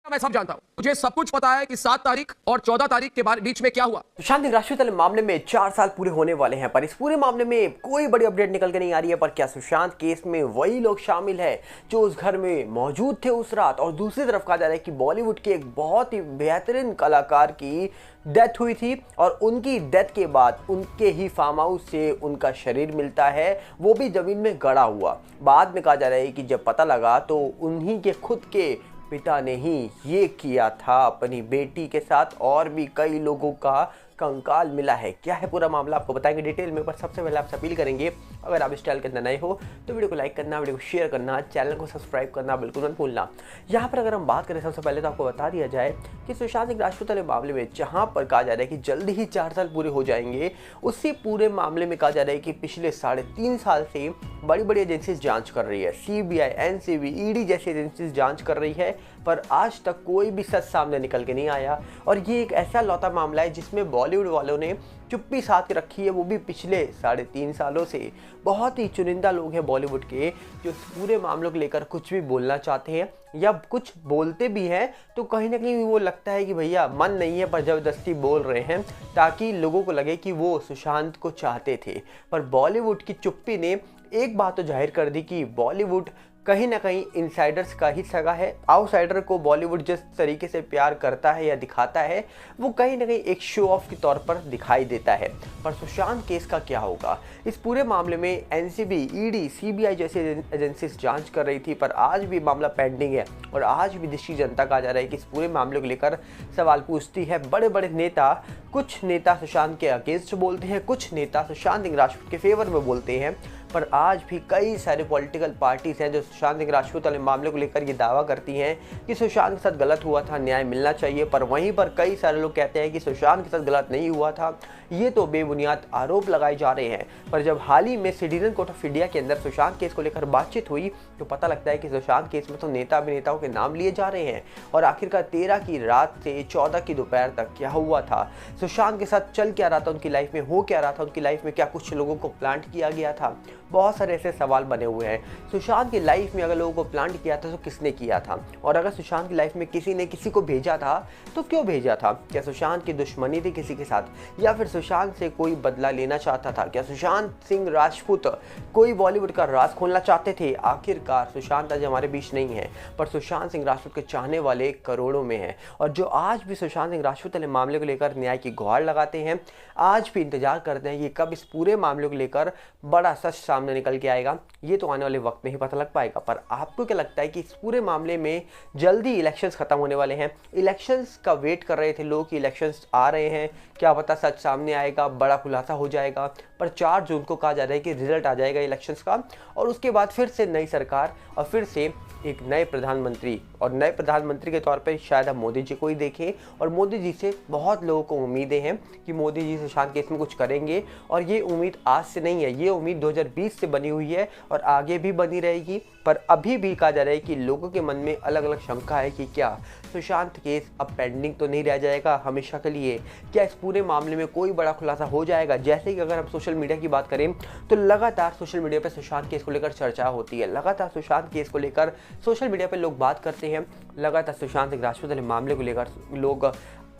मैं सब जानता हूँ। मुझे सब कुछ पता है कि 7 तारीख और 14 तारीख के बीच में क्या हुआ। सुशांत सिंह राजपूत मामले में 4 साल पूरे होने वाले हैं, पर इस पूरे मामले में कोई बड़ी अपडेट निकल के नहीं आ रही है। पर क्या सुशांत केस में वही लोग शामिल हैं जो उस घर में मौजूद थे उस रात? और दूसरी तरफ कहा जा रहा है कि बॉलीवुड के एक बहुत ही बेहतरीन कलाकार की डेथ हुई थी और उनकी डेथ के बाद उनके ही फार्म हाउस से उनका शरीर मिलता है, वो भी जमीन में गड़ा हुआ। बाद में कहा जा रहा है कि जब पता लगा तो उन्हीं के खुद के पिता ने ही ये किया था अपनी बेटी के साथ, और भी कई लोगों का कंकाल मिला है। क्या है पूरा मामला आपको बताएंगे डिटेल में, पर सबसे पहले आपसे अपील करेंगे अगर आप इस चैनल के अंदर नए हो तो वीडियो को लाइक करना, वीडियो को शेयर करना, चैनल को सब्सक्राइब करना बिल्कुल मत भूलना। यहाँ पर अगर हम बात करें सबसे पहले तो आपको बता दिया जाए कि सुशांत सिंह राजपूत वाले मामले में जहाँ पर कहा जा रहा है कि जल्दी ही 4 साल पूरे हो जाएंगे, उसी पूरे मामले में कहा जा रहा है कि पिछले 3.5 साल से बड़ी बड़ी एजेंसीज जांच कर रही है। CBI, NCB, ED जैसी एजेंसीज जांच कर रही है, पर आज तक कोई भी सच सामने निकल के नहीं आया। और ये एक ऐसा लौता मामला है जिसमें बॉलीवुड वालों ने चुप्पी साध के रखी है, वो भी पिछले 3.5 सालों से। बहुत ही चुनिंदा लोग हैं बॉलीवुड के जो इस पूरे मामलों को लेकर कुछ भी बोलना चाहते हैं, या कुछ बोलते भी हैं तो कहीं ना कहीं वो लगता है कि भैया मन नहीं है पर ज़बरदस्ती बोल रहे हैं ताकि लोगों को लगे कि वो सुशांत को चाहते थे। पर बॉलीवुड की चुप्पी ने एक बात तो जाहिर कर दी कि बॉलीवुड कहीं ना कहीं इनसाइडर्स का ही सगा है। आउटसाइडर को बॉलीवुड जिस तरीके से प्यार करता है या दिखाता है वो कहीं ना कहीं एक शो ऑफ के तौर पर दिखाई देता है। पर सुशांत केस का क्या होगा? इस पूरे मामले में NCB, ED, CBI जैसी एजेंसीज जांच कर रही थी, पर आज भी मामला पेंडिंग है और आज भी देश की जनता कहा जा रहा है कि इस पूरे मामले को लेकर सवाल पूछती है। बड़े बड़े नेता, कुछ नेता सुशांत के अगेंस्ट बोलते हैं, कुछ नेता सुशांत सिंह राजपूत के फेवर में बोलते हैं, पर आज भी कई सारे पॉलिटिकल पार्टीज हैं जो सुशांत सिंह राजपूत वाले मामले को लेकर ये दावा करती हैं कि सुशांत के साथ गलत हुआ था, न्याय मिलना चाहिए। पर वहीं पर कई सारे लोग कहते हैं कि सुशांत के साथ गलत नहीं हुआ था, ये तो बेबुनियाद आरोप लगाए जा रहे हैं। पर जब हाल ही में सिटीजन कोर्ट ऑफ इंडिया के अंदर सुशांत केस को लेकर बातचीत हुई तो पता लगता है कि सुशांत केस में तो नेता अभिनेताओं के नाम लिए जा रहे हैं। और आखिरकार 13 की रात से 14 की दोपहर तक क्या हुआ था, सुशांत के साथ चल क्या रहा था, उनकी लाइफ में हो क्या रहा था, उनकी लाइफ में क्या कुछ लोगों को प्लांट किया गया था, बहुत सारे ऐसे सवाल बने हुए हैं। सुशांत की लाइफ में अगर लोगों को प्लांट किया था तो किसने किया था, और अगर सुशांत की लाइफ में किसी ने किसी को भेजा था तो क्यों भेजा था? क्या सुशांत की दुश्मनी थी किसी के साथ, या फिर सुशांत से कोई बदला लेना चाहता था? क्या सुशांत सिंह राजपूत कोई बॉलीवुड का राज खोलना चाहते थे? आखिरकार सुशांत आज हमारे बीच नहीं है, पर सुशांत सिंह राजपूत के चाहने वाले करोड़ों में हैं, और जो आज भी सुशांत सिंह राजपूत वाले मामले को लेकर न्याय की गुहार लगाते हैं, आज भी इंतजार करते हैं कि कब इस पूरे मामले को लेकर बड़ा सच सामने निकल के आएगा। ये तो आने वाले वक्त में ही पता लग पाएगा। पर आपको क्या लगता है कि इस पूरे मामले में जल्दी इलेक्शंस खत्म होने वाले हैं? इलेक्शंस का वेट कर रहे थे लोग कि इलेक्शंस आ रहे हैं, क्या पता सच सामने आएगा, बड़ा खुलासा हो जाएगा। पर 4 जून को कहा जा रहा है कि रिजल्ट आ जाएगा इलेक्शंस का, और उसके बाद फिर से नई सरकार और फिर से एक नए प्रधानमंत्री, और नए प्रधानमंत्री के तौर पर शायद हम मोदी जी को ही देखें। और मोदी जी से बहुत लोगों को उम्मीदें हैं कि मोदी जी सुशांत केस में कुछ करेंगे, और ये उम्मीद आज से नहीं है, ये उम्मीद 2020 से बनी हुई है और आगे भी बनी रहेगी। पर अभी भी कहा जा रहा है कि लोगों के मन में अलग अलग शंका है कि क्या सुशांत केस अब पेंडिंग तो नहीं रह जाएगा हमेशा के लिए? क्या इस पूरे मामले में कोई बड़ा खुलासा हो जाएगा? जैसे कि अगर हम सोशल मीडिया की बात करें तो लगातार सोशल मीडिया पर सुशांत केस को लेकर चर्चा होती है, लगातार सुशांत केस को लेकर सोशल मीडिया पर लोग बात करते हैं, लगातार सुशांत सिंह राजपूत वाले मामले को लेकर लोग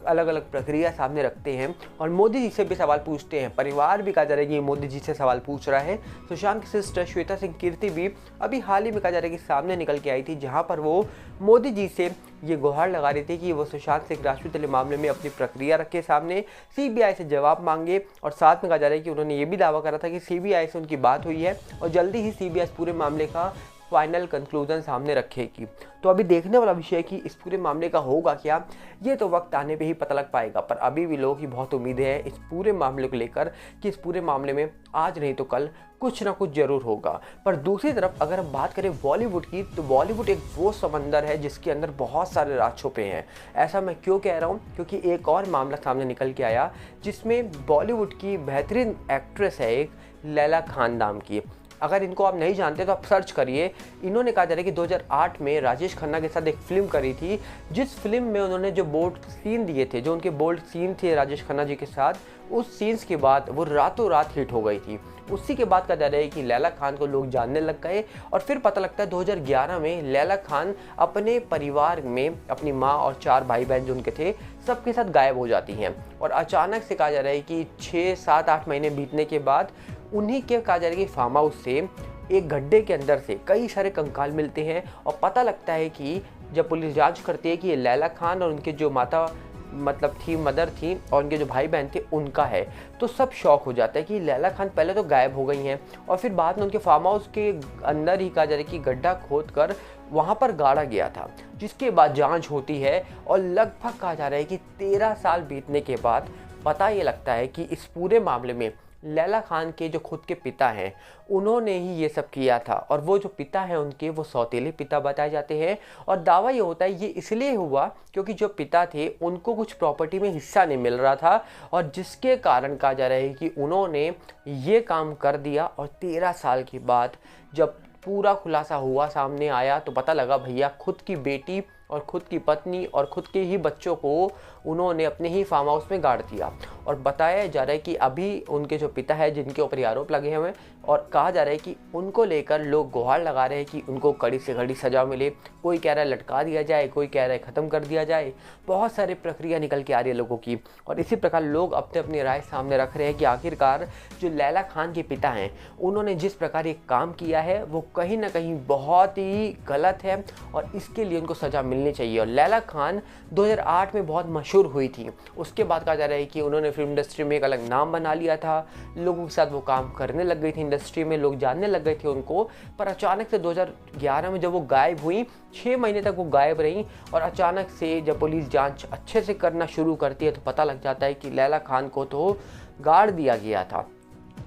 अलग अलग प्रक्रिया सामने रखते हैं और मोदी जी से भी सवाल पूछते हैं। परिवार भी कहा जा रहा है कि मोदी जी से सवाल पूछ रहा है। सुशांत की सिस्टर श्वेता सिंह कीर्ति भी अभी हाल ही में कहा जा रहा है कि सामने निकल के आई थी, जहां पर वो मोदी जी से ये गुहार लगा रही थी कि वो सुशांत सिंह राजपूत वाले मामले में अपनी प्रक्रिया रखे सामने, CBI से जवाब मांगे। और साथ में कहा जा रहा है कि उन्होंने ये भी दावा करा था कि CBI से उनकी बात हुई है और जल्दी ही CBI इस पूरे मामले का फाइनल कंक्लूजन सामने रखेगी। तो अभी देखने वाला विषय है कि इस पूरे मामले का होगा क्या, ये तो वक्त आने पे ही पता लग पाएगा। पर अभी भी लोगों की बहुत उम्मीदें हैं इस पूरे मामले को लेकर कि इस पूरे मामले में आज नहीं तो कल कुछ ना कुछ जरूर होगा। पर दूसरी तरफ अगर हम बात करें बॉलीवुड की, तो बॉलीवुड एक वो समंदर है जिसके अंदर बहुत सारे राज छुपे हैं। ऐसा मैं क्यों कह रहा हूँ? क्योंकि एक और मामला सामने निकल के आया जिसमें बॉलीवुड की बेहतरीन एक्ट्रेस है एक, लैला खान नाम की। अगर इनको आप नहीं जानते तो आप सर्च करिए। इन्होंने कहा जा रहा है कि 2008 में राजेश खन्ना के साथ एक फिल्म करी थी, जिस फिल्म में उन्होंने जो बोल्ड सीन दिए थे, जो उनके बोल्ड सीन थे राजेश खन्ना जी के साथ, उस सीन्स के बाद वो रातों रात हिट हो गई थी। उसी के बाद कहा जा रहा है कि लैला खान को लोग जानने लग गए और फिर पता लगता है 2011 में लैला खान अपने परिवार में अपनी माँ और 4 भाई बहन जो उनके थे सबके साथ गायब हो जाती हैं। और अचानक से कहा जा रहा है कि 6, 7, 8 महीने बीतने के बाद उन्हीं के कहा जा रहा है कि फार्म हाउस से एक गड्ढे के अंदर से कई सारे कंकाल मिलते हैं और पता लगता है कि जब पुलिस जांच करती है कि ये लैला खान और उनके जो माता मदर थी और उनके जो भाई बहन थे उनका है, तो सब शॉक हो जाता है कि लैला खान पहले तो गायब हो गई हैं और फिर बाद में उनके फार्म हाउस के अंदर ही कहा जा रहा है कि गड्ढा खोद कर वहाँ पर गाड़ा गया था। जिसके बाद जांच होती है और लगभग कहा जा रहा है कि 13 साल बीतने के बाद पता ये लगता है कि इस पूरे मामले में लैला खान के जो खुद के पिता हैं उन्होंने ही ये सब किया था और वो जो पिता हैं उनके वो सौतेले पिता बताए जाते हैं। और दावा ये होता है ये इसलिए हुआ क्योंकि जो पिता थे उनको कुछ प्रॉपर्टी में हिस्सा नहीं मिल रहा था और जिसके कारण कहा जा रहा है कि उन्होंने ये काम कर दिया। और 13 साल के बाद जब पूरा खुलासा हुआ, सामने आया, तो पता लगा भैया खुद की बेटी और खुद की पत्नी और खुद के ही बच्चों को उन्होंने अपने ही फार्म हाउस में गाड़ दिया। और बताया जा रहा है कि अभी उनके जो पिता है जिनके ऊपर आरोप लगे हुए हैं और कहा जा रहा है कि उनको लेकर लोग गुहार लगा रहे हैं कि उनको कड़ी से कड़ी सज़ा मिले। कोई कह रहा है लटका दिया जाए, कोई कह रहा है ख़त्म कर दिया जाए। बहुत सारी प्रक्रिया निकल के आ रही है लोगों की और इसी प्रकार लोग अपने अपनी राय सामने रख रहे हैं कि आखिरकार जो लैला खान के पिता हैं उन्होंने जिस प्रकार ये काम किया है वो कहीं ना कहीं बहुत ही गलत है और इसके लिए उनको सज़ा मिलनी चाहिए। और लैला खान 2008 में बहुत मशहूर हुई थी। उसके बाद कहा जा रहा है कि उन्होंने फिल्म इंडस्ट्री में एक अलग नाम बना लिया था, लोगों के साथ वो काम करने लग गई थी इंडस्ट्री में, लोग जानने लग गए थे उनको। पर अचानक से 2011 में जब वो गायब हुई, 6 महीने तक वो गायब रहीं और अचानक से जब पुलिस जांच अच्छे से करना शुरू करती है तो पता लग जाता है कि लैला खान को तो गाड़ दिया गया था।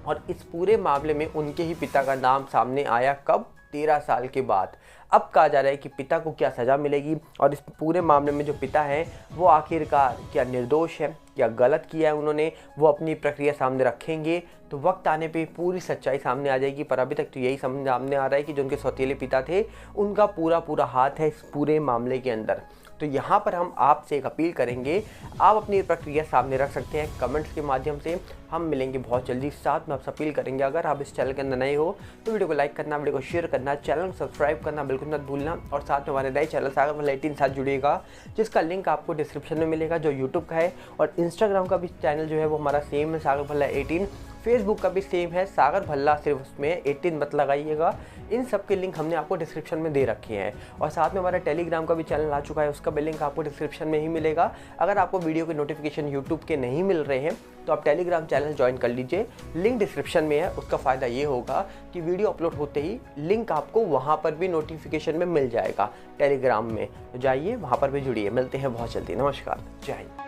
और इस पूरे मामले में उनके ही पिता का नाम सामने आया कब? 13 साल के बाद। अब कहा जा रहा है कि पिता को क्या सज़ा मिलेगी और इस पूरे मामले में जो पिता है वो आखिरकार क्या निर्दोष है या गलत किया है उन्होंने, वो अपनी प्रक्रिया सामने रखेंगे तो वक्त आने पे पूरी सच्चाई सामने आ जाएगी। पर अभी तक तो यही सामने आ रहा है कि जो उनके सौतेले पिता थे उनका पूरा हाथ है इस पूरे मामले के अंदर। तो यहाँ पर हम आपसे एक अपील करेंगे, आप अपनी प्रक्रिया सामने रख सकते हैं कमेंट्स के माध्यम से। हम मिलेंगे बहुत जल्दी। साथ में आपसे अपील करेंगे अगर आप इस चैनल के अंदर नए हो तो वीडियो को लाइक करना, वीडियो को शेयर करना, चैनल को सब्सक्राइब करना बिल्कुल मत भूलना। और साथ में हमारे नए चैनल सागर भल्ला 18 साथ जुड़िएगा, जिसका लिंक आपको डिस्क्रिप्शन में मिलेगा, जो यूट्यूब का है। और इंस्टाग्राम का भी चैनल जो है वो हमारा सेम है, सागर भल्ला 18। फेसबुक का भी सेम है, सागर भल्ला, सिर्फ उसमें 18 मत लगाइएगा। इन सब के लिंक हमने आपको डिस्क्रिप्शन में दे रखे हैं। और साथ में हमारा टेलीग्राम का भी चैनल आ चुका है, उसका भी लिंक आपको डिस्क्रिप्शन में ही मिलेगा। अगर आपको वीडियो के नोटिफिकेशन यूट्यूब के नहीं मिल रहे हैं तो आप टेलीग्राम चैनल ज्वाइन कर लीजिए, लिंक डिस्क्रिप्शन में है। उसका फ़ायदा ये होगा कि वीडियो अपलोड होते ही लिंक आपको वहाँ पर भी नोटिफिकेशन में मिल जाएगा टेलीग्राम में। तो जाइए वहाँ पर भी जुड़िए। मिलते हैं बहुत जल्दी। नमस्कार, जय हिंद।